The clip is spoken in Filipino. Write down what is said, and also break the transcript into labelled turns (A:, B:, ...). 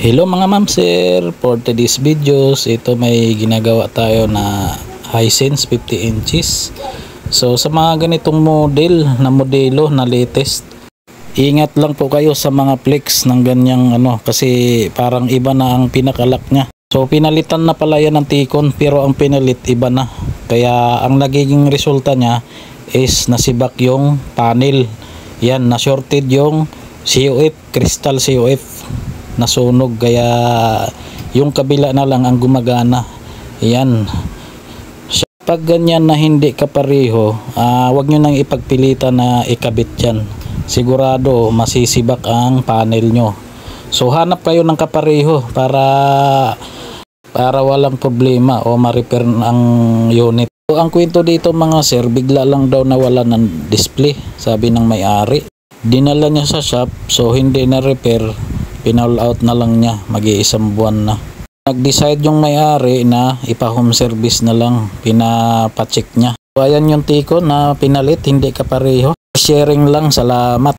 A: Hello mga ma'am sir, for today's videos, ito may ginagawa tayo na Hisense 50 inches. So sa mga ganitong modelo na latest, ingat lang po kayo sa mga flex ng ganyang kasi parang iba na ang pinakalock nya. So pinalitan na pala yan ng T-Con, pero ang pinalit iba na. Kaya ang nagiging resulta nya is nasibak yung panel. Yan, na shorted yung COF, crystal COF, nasunog, kaya yung kabila na lang ang gumagana. Yan, pag ganyan na hindi kapareho, wag nyo nang ipagpilitan na ikabit yan, sigurado masisibak ang panel nyo. So hanap kayo ng kapareho para walang problema o ma-repair ang unit. So ang kwento dito mga sir, bigla lang daw nawala ng display, sabi ng may-ari. Dinala niya sa shop, so hindi na repair, pinaul out na lang niya, mag-iisang buwan na. Nag-decide yung may-ari na ipa-home service na lang, pinapacheck niya. So ayan yung T-Con na pinalit, hindi kapareho. Sharing lang, salamat.